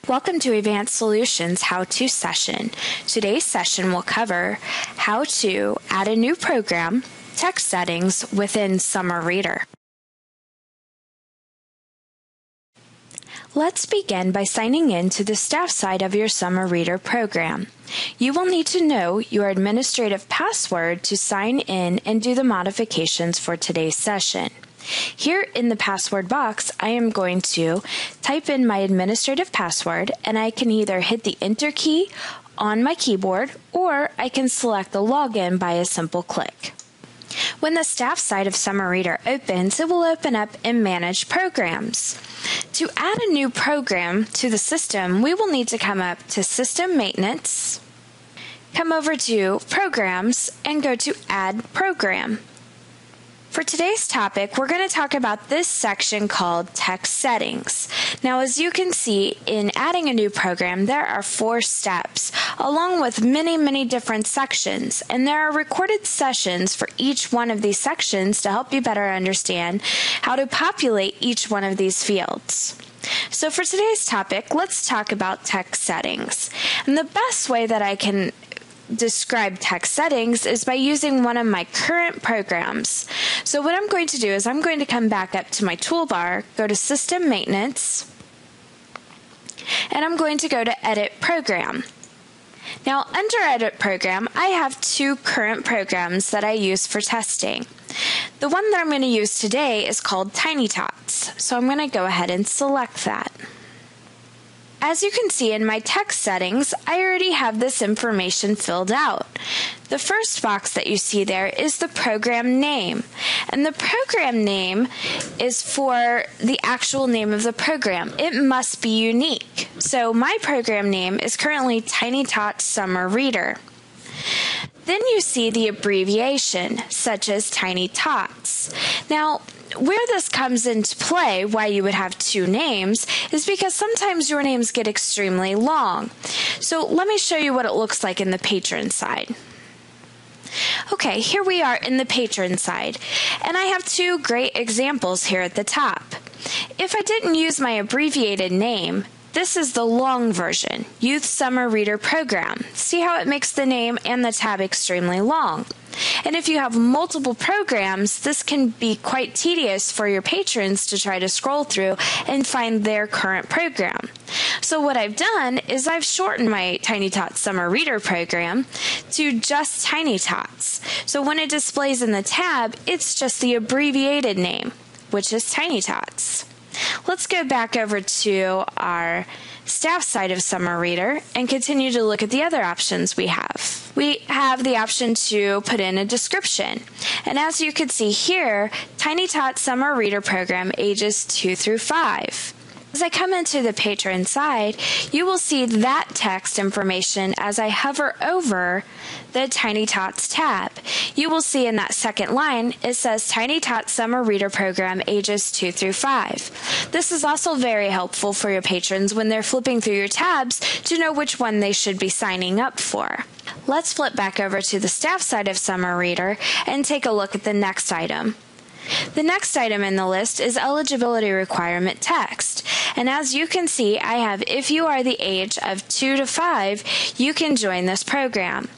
Welcome to Evanced Solutions How-To session. Today's session will cover how to add a new program, text settings within Summer Reader. Let's begin by signing in to the staff side of your Summer Reader program. You will need to know your administrative password to sign in and do the modifications for today's session. Here in the password box, I am going to type in my administrative password, and I can either hit the Enter key on my keyboard or I can select the login by a simple click. When the staff side of Summer Reader opens, it will open up in Manage Programs. To add a new program to the system, we will need to come up to System Maintenance, come over to Programs, and go to Add Program. For today's topic, we're going to talk about this section called Text Settings. Now, as you can see, in adding a new program, there are 4 steps, along with many different sections, and there are recorded sessions for each one of these sections to help you better understand how to populate each one of these fields. So for today's topic, let's talk about text settings. And the best way that I can describe text settings is by using one of my current programs. So what I'm going to do is I'm going to come back up to my toolbar, go to System Maintenance, and I'm going to go to Edit Program. Now under Edit Program, I have 2 current programs that I use for testing. The one that I'm going to use today is called Tiny Tots, so I'm going to go ahead and select that. As you can see in my text settings, I already have this information filled out. The first box that you see there is the program name, and the program name is for the actual name of the program. It must be unique. So my program name is currently Tiny Tots Summer Reader. Then you see the abbreviation, such as Tiny Tots. Now, where this comes into play, why you would have 2 names, is because sometimes your names get extremely long. So let me show you what it looks like in the patron side. Okay, here we are in the patron side, and I have 2 great examples here at the top. If I didn't use my abbreviated name, this is the long version, Youth Summer Reader Program. See how it makes the name and the tab extremely long. And if you have multiple programs, this can be quite tedious for your patrons to try to scroll through and find their current program. So what I've done is I've shortened my Tiny Tots Summer Reader program to just Tiny Tots. So when it displays in the tab, it's just the abbreviated name, which is Tiny Tots. Let's go back over to our staff side of Summer Reader and continue to look at the other options we have. We have the option to put in a description. And as you can see here, Tiny Tots Summer Reader Program ages 2 through 5. As I come into the patron side, you will see that text information as I hover over the Tiny Tots tab. You will see in that second line, it says Tiny Tots Summer Reader Program ages 2 through 5. This is also very helpful for your patrons when they're flipping through your tabs to know which one they should be signing up for. Let's flip back over to the staff side of Summer Reader and take a look at the next item. The next item in the list is eligibility requirement text. And as you can see, I have if you are the age of 2 to 5, you can join this program.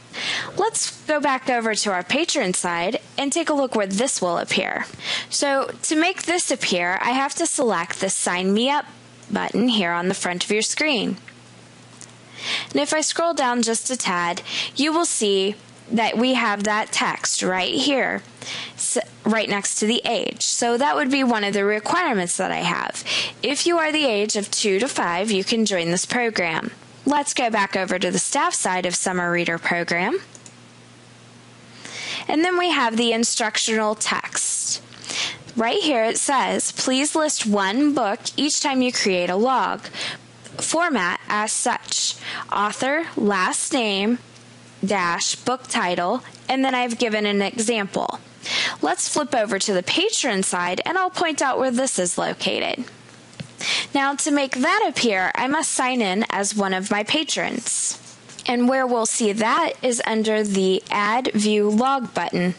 Let's go back over to our patron side and take a look where this will appear. So to make this appear, I have to select the Sign Me Up button here on the front of your screen. And if I scroll down just a tad, you will see that we have that text right here, right next to the age. So that would be one of the requirements that I have. If you are the age of 2 to 5, you can join this program. Let's go back over to the staff side of Summer Reader program. And then we have the instructional text. Right here it says, please list 1 book each time you create a log. Format as such, author, last name, -- book title, and then I've given an example. Let's flip over to the patron side and I'll point out where this is located. Now to make that appear, I must sign in as one of my patrons. And where we'll see that is under the Add View Log button.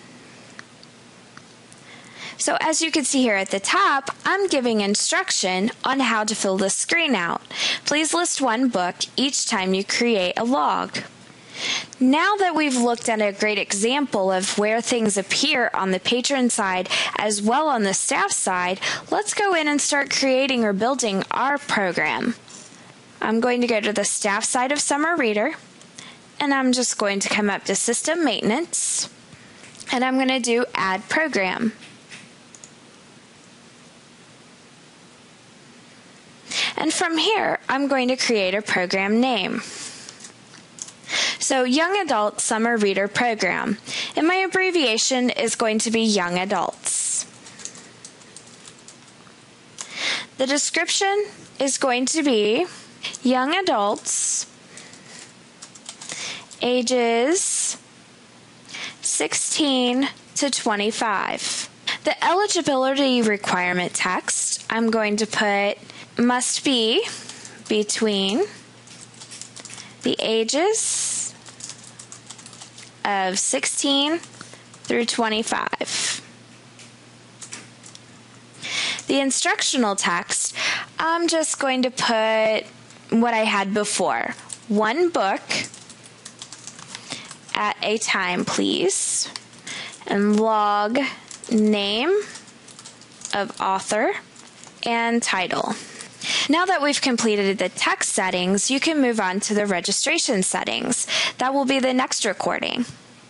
So as you can see here at the top, I'm giving instruction on how to fill the screen out. Please list one book each time you create a log. Now that we've looked at a great example of where things appear on the patron side as well on the staff side, let's go in and start creating or building our program. I'm going to go to the staff side of Summer Reader, and I'm just going to come up to System Maintenance, and I'm going to do Add Program. And from here, I'm going to create a program name. So, Young Adult Summer Reader Program, and my abbreviation is going to be Young Adults. The description is going to be Young Adults, ages 16 to 25. The eligibility requirement text, I'm going to put must be between the ages of 16 through 25. The instructional text, I'm just going to put what I had before. One book at a time, please. And log name of author and title. Now that we've completed the text settings, you can move on to the registration settings. That will be the next recording.